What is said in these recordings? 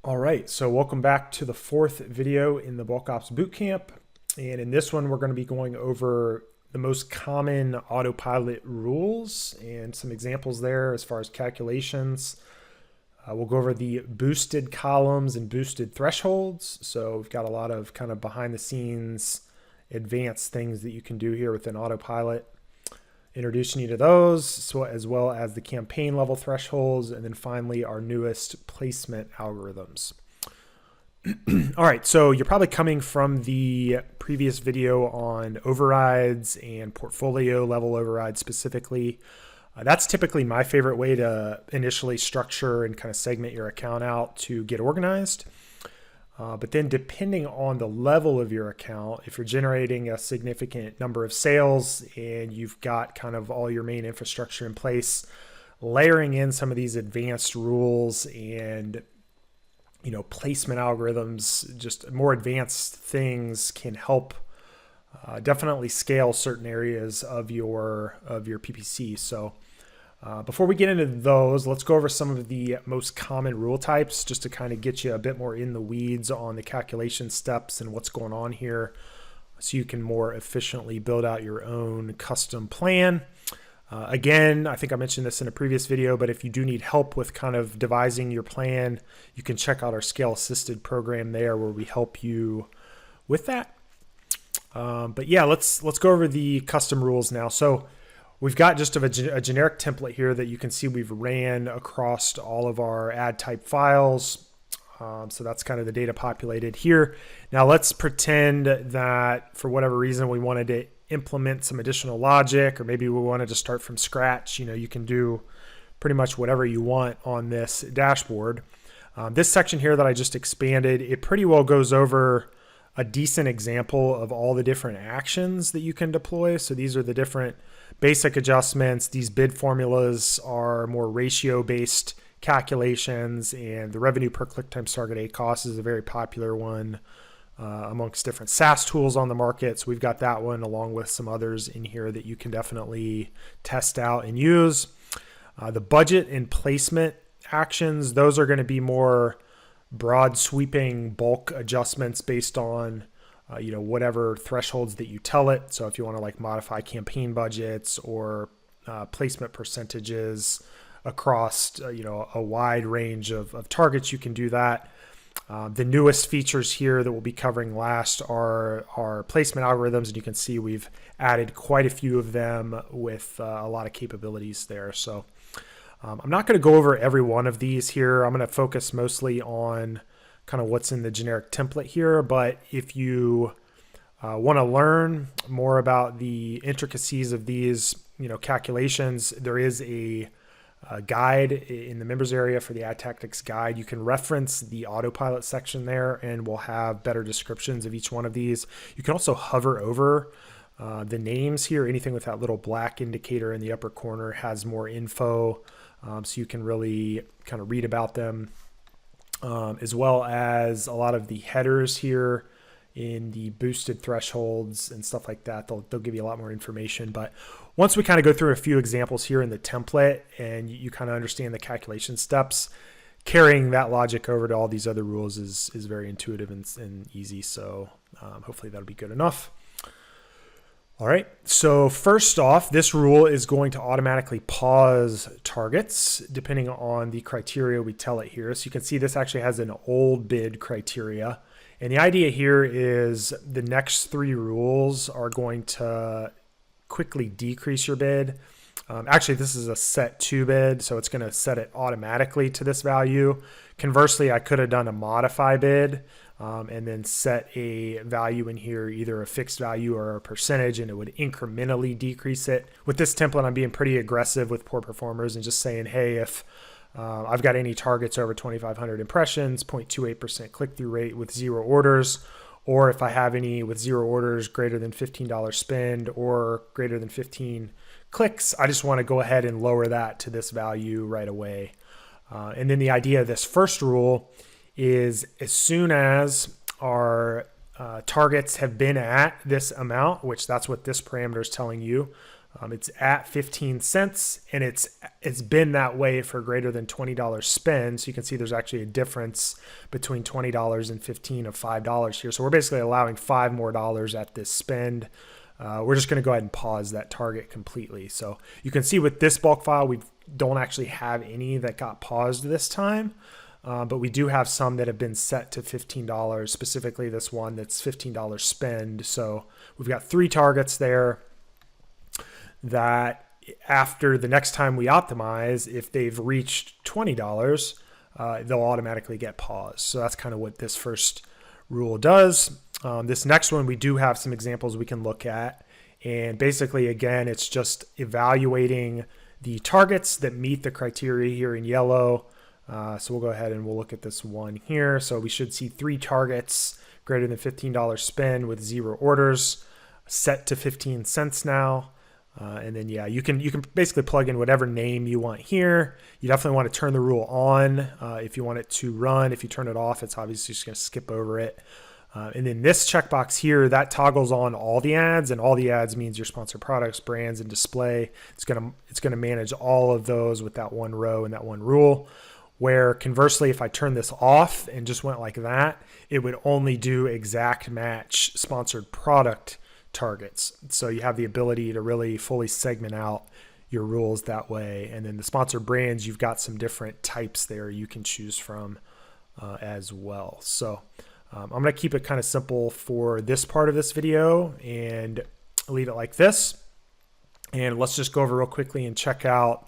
All right, so welcome back to the fourth video in the Bulk Ops Bootcamp. And in this one, we're going to be going over the most common autopilot rules and some examples there as far as calculations. We'll go over the boosted columns and boosted thresholds. So we've got a lot of kind of behind the scenes advanced things that you can do here within autopilot. Introducing you to those, so as well as the campaign level thresholds, and then finally our newest placement algorithms. All right, so you're probably coming from the previous video on overrides and portfolio level overrides specifically. That's typically my favorite way to initially structure and kind of segment your account out to get organized. But then depending on the level of your account, if you're generating a significant number of sales and you've got kind of all your main infrastructure in place, layering in some of these advanced rules and placement algorithms, just more advanced things can help definitely scale certain areas of your PPC. So before we get into those, let's go over some of the most common rule types just to kind of get you a bit more in the weeds on the calculation steps and what's going on here so you can more efficiently build out your own custom plan. Again, I think I mentioned this in a previous video, but if you do need help with kind of devising your plan, you can check out our Scale Assisted program there where we help you with that. But yeah, let's go over the custom rules now. So we've got just a generic template here that you can see we've ran across all of our ad type files. So that's kind of the data populated here. Now let's pretend that for whatever reason we wanted to implement some additional logic, or maybe we wanted to start from scratch. You can do pretty much whatever you want on this dashboard. This section here that I just expanded, it pretty well goes over a decent example of all the different actions that you can deploy. So these are the different basic adjustments. These bid formulas are more ratio based calculations, and the revenue per click times target A cost is a very popular one amongst different SaaS tools on the market. So we've got that one along with some others in here that you can definitely test out and use. The budget and placement actions, those are going to be more broad sweeping bulk adjustments based on whatever thresholds that you tell it. So if you want to modify campaign budgets or placement percentages across a wide range of targets, you can do that. The newest features here that we'll be covering last are our placement algorithms, and you can see we've added quite a few of them with a lot of capabilities there. So I'm not going to go over every one of these here. I'm going to focus mostly on kind of what's in the generic template here. But if you want to learn more about the intricacies of these, calculations, there is a guide in the members area for the ad tactics guide. You can reference the autopilot section there, and we'll have better descriptions of each one of these. You can also hover over the names here. Anything with that little black indicator in the upper corner has more info. So you can really kind of read about them, as well as a lot of the headers here in the boosted thresholds and stuff like that. They'll give you a lot more information. But once we kind of go through a few examples here in the template and you kind of understand the calculation steps, carrying that logic over to all these other rules is very intuitive and easy. So hopefully that'll be good enough. All right, so first off, this rule is going to automatically pause targets depending on the criteria we tell it here. So you can see this actually has an old bid criteria. And the idea here is the next three rules are going to quickly decrease your bid. Actually, this is a set to bid, so it's going to set it automatically to this value. Conversely, I could have done a modify bid and then set a value in here, either a fixed value or a percentage, and it would incrementally decrease it. With this template, I'm being pretty aggressive with poor performers and just saying, hey, if I've got any targets over 2,500 impressions, 0.28% click-through rate with 0 orders, or if I have any with 0 orders greater than $15 spend or greater than 15 clicks, I just want to go ahead and lower that to this value right away. And then the idea of this first rule is as soon as our targets have been at this amount, which that's what this parameter is telling you, It's at 15 cents, and it's been that way for greater than $20 spend. So you can see there's actually a difference between $20 and 15 of $5 here. So we're basically allowing $5 more at this spend. We're just going to go ahead and pause that target completely. So you can see with this bulk file, we don't actually have any that got paused this time. But we do have some that have been set to $15, specifically this one that's $15 spend. So we've got 3 targets there that after the next time we optimize, if they've reached $20, they'll automatically get paused. So that's kind of what this first rule does. This next one, we do have some examples we can look at. And basically, again, it's just evaluating the targets that meet the criteria here in yellow. So we'll go ahead and we'll look at this one here. So we should see 3 targets greater than $15 spend with 0 orders set to 15 cents now. And then, yeah, you can basically plug in whatever name you want here. You definitely want to turn the rule on if you want it to run. If you turn it off, it's obviously just going to skip over it. And then this checkbox here, that toggles on all the ads, and all the ads means your sponsored products, brands, and display. It's gonna manage all of those with that one row and that one rule. Where conversely, if I turn this off and just went like that, it would only do exact match sponsored product targets. So you have the ability to really fully segment out your rules that way. And then the sponsored brands, you've got some different types there you can choose from as well. So I'm going to keep it kind of simple for this part of this video and leave it like this. And let's just go over real quickly and check out,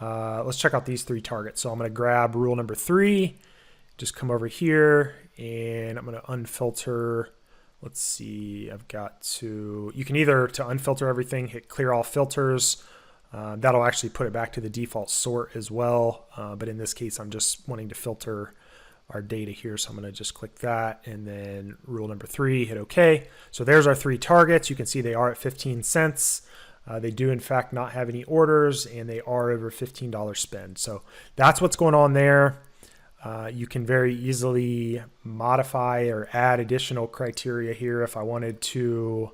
let's check out these 3 targets. So I'm going to grab rule number 3, just come over here, and I'm going to unfilter. Let's see, I've got to, you can either to unfilter everything, hit clear all filters. That'll actually put it back to the default sort as well. But in this case, I'm just wanting to filter our data here. So I'm going to just click that, and then rule number 3, hit OK. So there's our 3 targets. You can see they are at 15 cents. They do in fact not have any orders, and they are over $15 spend. So that's what's going on there. You can very easily modify or add additional criteria here. If I wanted to,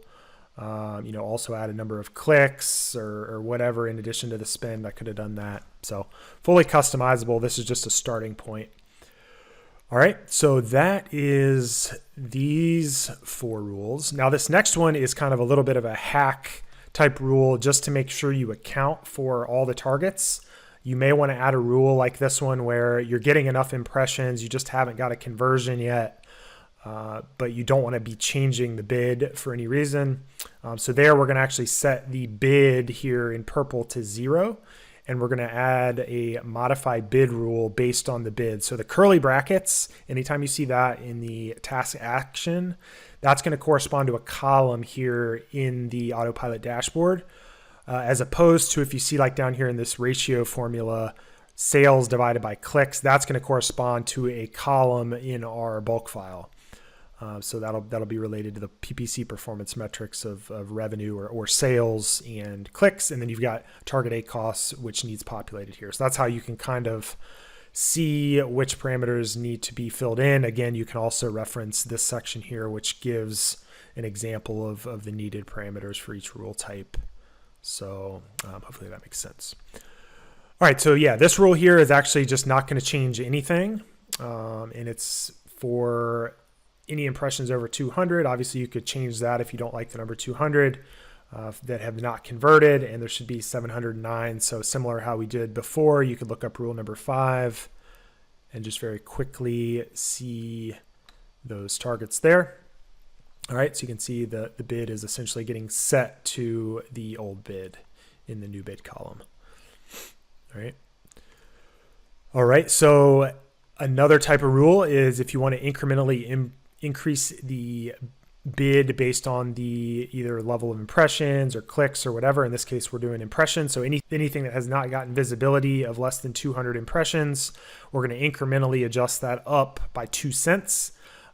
also add a number of clicks or whatever in addition to the spend, I could have done that. So fully customizable. This is just a starting point. All right, so that is these 4 rules. Now this next one is kind of a little bit of a hack type rule just to make sure you account for all the targets. You may want to add a rule like this one where you're getting enough impressions, you just haven't got a conversion yet, but you don't want to be changing the bid for any reason. So there we're going to actually set the bid here in purple to 0, and we're going to add a modify bid rule based on the bid. So the curly brackets, anytime you see that in the task action, that's going to correspond to a column here in the autopilot dashboard. As opposed to if you see like down here in this ratio formula, sales divided by clicks, that's going to correspond to a column in our bulk file. So that'll be related to the PPC performance metrics of revenue or sales and clicks. And then you've got target A costs, which needs populated here. So that's how you can kind of see which parameters need to be filled in. Again, you can also reference this section here, which gives an example of the needed parameters for each rule type. So hopefully that makes sense. All right, so yeah, this rule here is actually just not going to change anything. And it's for any impressions over 200. Obviously, you could change that if you don't like the number 200 that have not converted, and there should be 709. So similar how we did before, you could look up rule number 5 and just very quickly see those targets there. All right, so you can see the bid is essentially getting set to the old bid in the new bid column. All right, so another type of rule is if you want to incrementally increase the bid based on the either level of impressions or clicks or whatever. In this case, we're doing impressions. So anything that has not gotten visibility of less than 200 impressions, we're going to incrementally adjust that up by 2 cents.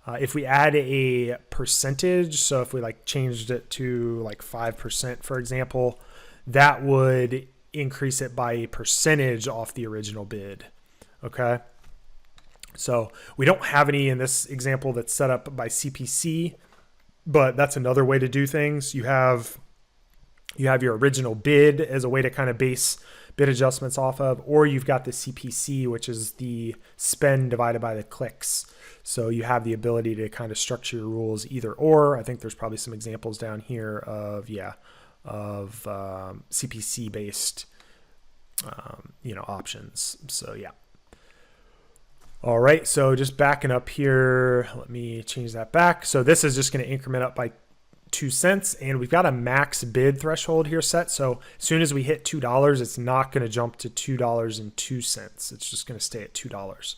If we add a percentage, so if we like changed it to like 5%, for example, that would increase it by a percentage off the original bid. Okay. So we don't have any in this example that's set up by CPC, but that's another way to do things. You have You have your original bid as a way to kind of base bid adjustments off of, or you've got the CPC, which is the spend divided by the clicks. So you have the ability to kind of structure your rules either or. I think there's probably some examples down here of CPC based options. So yeah. All right, so just backing up here, let me change that back. So this is just going to increment up by 2 cents, and we've got a max bid threshold here set. So as soon as we hit $2, it's not going to jump to $2.02. It's just going to stay at $2.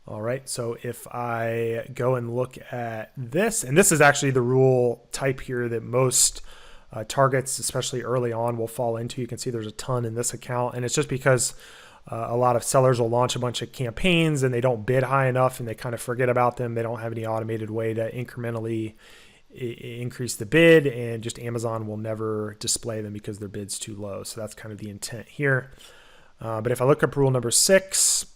All right, so if I go and look at this, and this is actually the rule type here that most targets, especially early on, will fall into. You can see there's a ton in this account, and it's just because a lot of sellers will launch a bunch of campaigns and they don't bid high enough and they kind of forget about them. They don't have any automated way to incrementally increase the bid, and just Amazon will never display them because their bid's too low. So that's kind of the intent here. But if I look up rule number 6,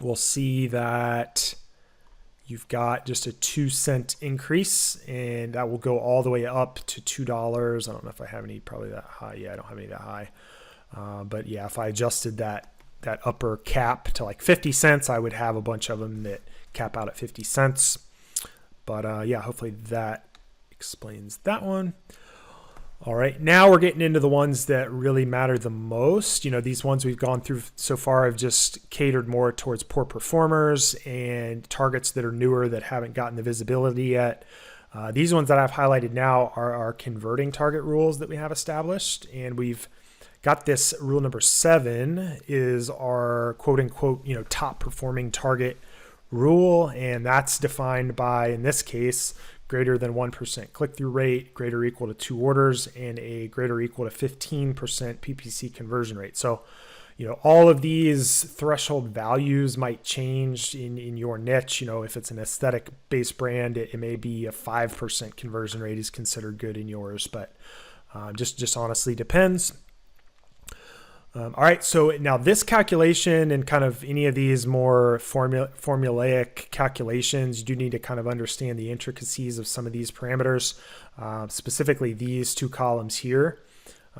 we'll see that you've got just a 2 cent increase, and that will go all the way up to $2. I don't know if I have any probably that high. Yeah, I don't have any that high. But yeah, if I adjusted that upper cap to like 50 cents, I would have a bunch of them that cap out at 50 cents. But yeah, hopefully that explains that one. All right, now we're getting into the ones that really matter the most. These ones we've gone through so far have just catered more towards poor performers and targets that are newer that haven't gotten the visibility yet. These ones that I've highlighted now are our converting target rules that we have established, and we've got this rule number 7 is our quote unquote, top performing target rule. And that's defined by, in this case, greater than 1% click-through rate, greater or equal to 2 orders, and a greater or equal to 15% PPC conversion rate. So, all of these threshold values might change in your niche. If it's an aesthetic based brand, it may be a 5% conversion rate is considered good in yours, but just honestly depends. All right, so now this calculation and kind of any of these more formulaic calculations, you do need to kind of understand the intricacies of some of these parameters, specifically these 2 columns here.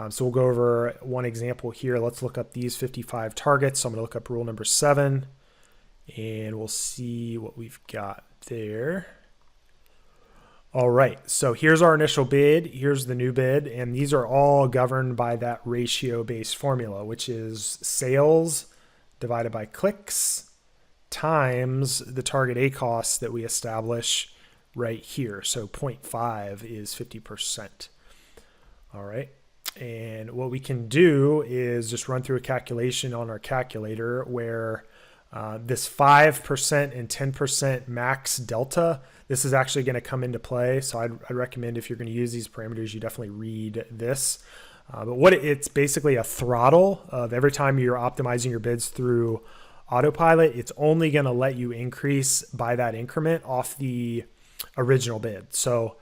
So we'll go over one example here. Let's look up these 55 targets. So I'm going to look up rule number 7, and we'll see what we've got there. All right, so here's our initial bid, here's the new bid, and these are all governed by that ratio-based formula, which is sales divided by clicks times the target ACoS that we establish right here. So 0.5 is 50%. All right, and what we can do is just run through a calculation on our calculator where this 5% and 10% max delta, this is actually going to come into play. So I'd recommend if you're going to use these parameters, you definitely read this. But what it's basically a throttle of every time you're optimizing your bids through autopilot, it's only going to let you increase by that increment off the original bid. So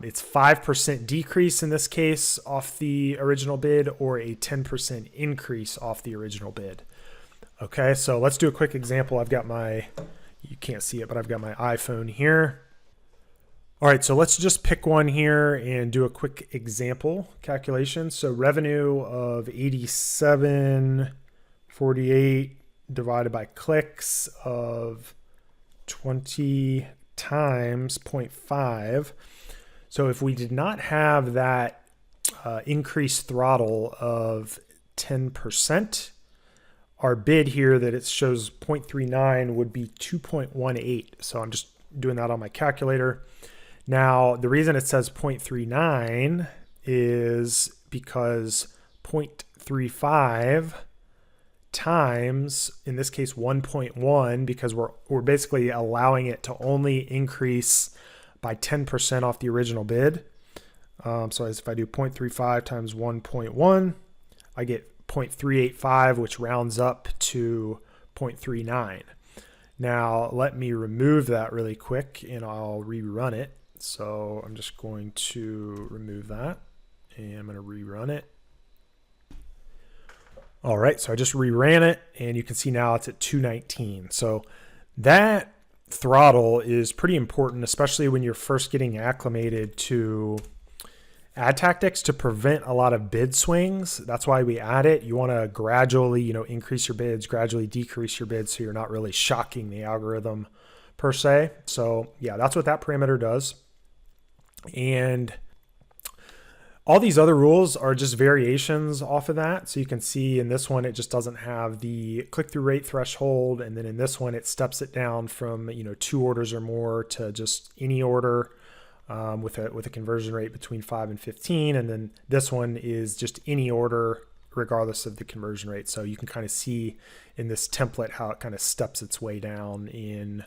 it's 5% decrease in this case off the original bid, or a 10% increase off the original bid. Okay, so let's do a quick example. I've got you can't see it, but I've got my iPhone here. All right, so let's just pick one here and do a quick example calculation. So revenue of 87.48 divided by clicks of 20 times 0.5. So if we did not have that increased throttle of 10%, our bid here that it shows 0.39 would be 2.18. So I'm just doing that on my calculator. Now, the reason it says 0.39 is because 0.35 times, in this case, 1.1, because we're basically allowing it to only increase by 10% off the original bid. So as if I do 0.35 times 1.1, I get 0.385, which rounds up to 0.39. Now, let me remove that really quick and I'll rerun it. So I'm just going to remove that and I'm going to rerun it. All right, so I just reran it and you can see now it's at 219. So that throttle is pretty important, especially when you're first getting acclimated to ad tactics to prevent a lot of bid swings. That's why we add it. You want to gradually, increase your bids, gradually decrease your bids, so you're not really shocking the algorithm per se. So yeah, that's what that parameter does. And all these other rules are just variations off of that. So you can see in this one, it just doesn't have the click-through rate threshold. And then in this one, it steps it down from 2 orders or more to just any order with a conversion rate between 5 and 15. And then this one is just any order regardless of the conversion rate. So you can kind of see in this template how it kind of steps its way down in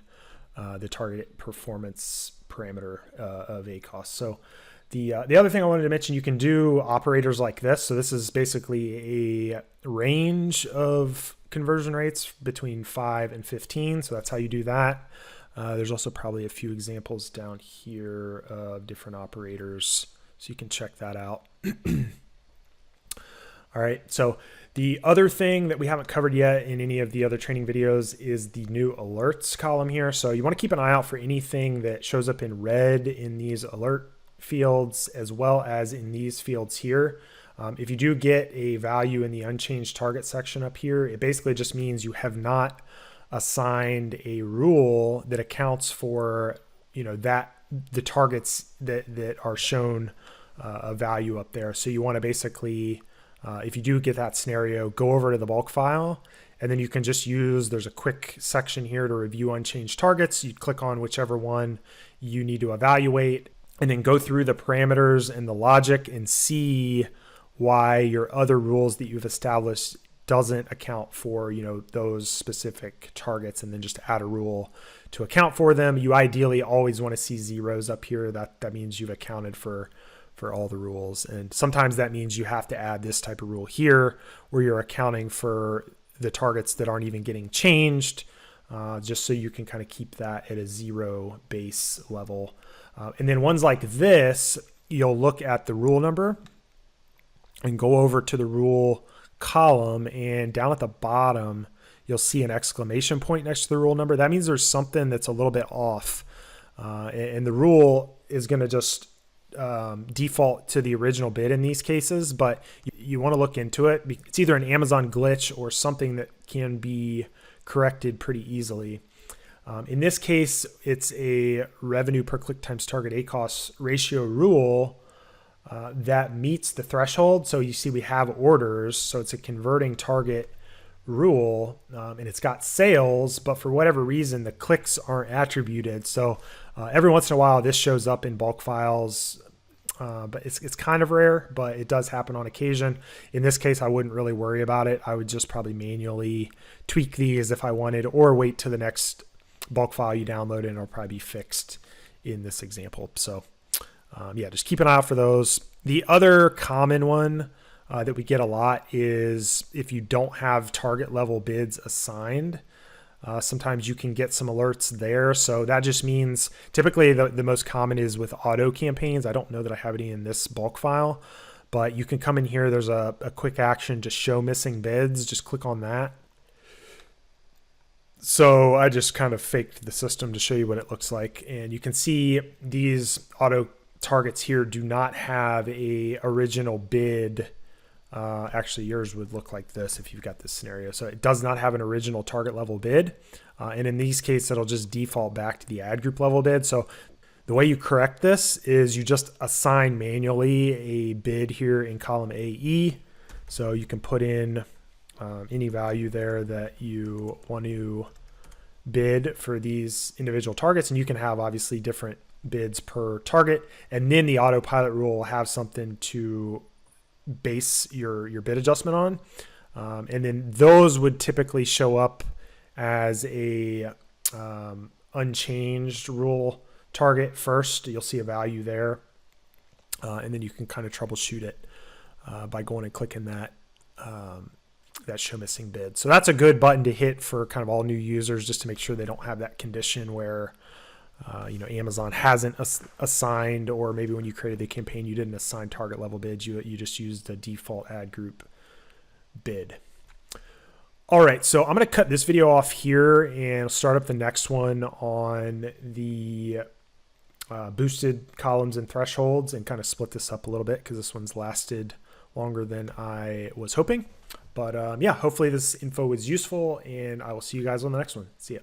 the target performance parameter of ACoS. So the other thing I wanted to mention, you can do operators like this. So this is basically a range of conversion rates between 5 and 15. So that's how you do that. There's also probably a few examples down here of different operators, so you can check that out. All right, so the other thing that we haven't covered yet in any of the other training videos is the new alerts column here. So you want to keep an eye out for anything that shows up in red in these alert fields, as well as in these fields here. If you do get a value in the unchanged target section up here, it basically just means you have not assigned a rule that accounts for the targets that are shown a value up there. So you want to basically, if you do get that scenario, go over to the bulk file, and then you can just there's a quick section here to review unchanged targets. You click on whichever one you need to evaluate, and then go through the parameters and the logic and see why your other rules that you've established doesn't account for those specific targets, and then just add a rule to account for them. You ideally always want to see zeros up here. That means you've accounted for all the rules, and sometimes that means you have to add this type of rule here where you're accounting for the targets that aren't even getting changed, just so you can kind of keep that at a 0 base level. And then ones like this, you'll look at the rule number and go over to the rule column, and down at the bottom you'll see an exclamation point next to the rule number. That means there's something that's a little bit off, and the rule is going to just default to the original bid in these cases, but you want to look into it. It's either an Amazon glitch or something that can be corrected pretty easily. In this case, it's a revenue per click times target ACoS ratio rule that meets the threshold. So you see we have orders, so it's a converting target rule, and it's got sales, but for whatever reason the clicks aren't attributed. So every once in a while this shows up in bulk files, but it's kind of rare, but it does happen on occasion. In this case, I wouldn't really worry about it. I would just probably manually tweak these if I wanted, or wait till the next bulk file you download, and it'll probably be fixed in this example. So yeah, just keep an eye out for those. The other common one that we get a lot is if you don't have target level bids assigned. Sometimes you can get some alerts there. So that just means typically the most common is with auto campaigns. I don't know that I have any in this bulk file, but you can come in here. There's a quick action to show missing bids. Just click on that. So I just kind of faked the system to show you what it looks like. And you can see these auto targets here do not have a original bid. Actually, yours would look like this if you've got this scenario. So it does not have an original target level bid. And in these cases, it'll just default back to the ad group level bid. So the way you correct this is you just assign manually a bid here in column AE. So you can put in any value there that you want to bid for these individual targets. And you can have obviously different bids per target. And then the autopilot rule will have something to base your bid adjustment on. And then those would typically show up as a unchanged rule target first. You'll see a value there. And then you can kind of troubleshoot it by going and clicking that show missing bid. So that's a good button to hit for kind of all new users, just to make sure they don't have that condition where Amazon hasn't assigned, or maybe when you created the campaign, you didn't assign target level bids. You just used the default ad group bid. All right, so I'm going to cut this video off here and start up the next one on the boosted columns and thresholds, and kind of split this up a little bit because this one's lasted longer than I was hoping. But yeah, hopefully this info was useful, and I will see you guys on the next one. See ya.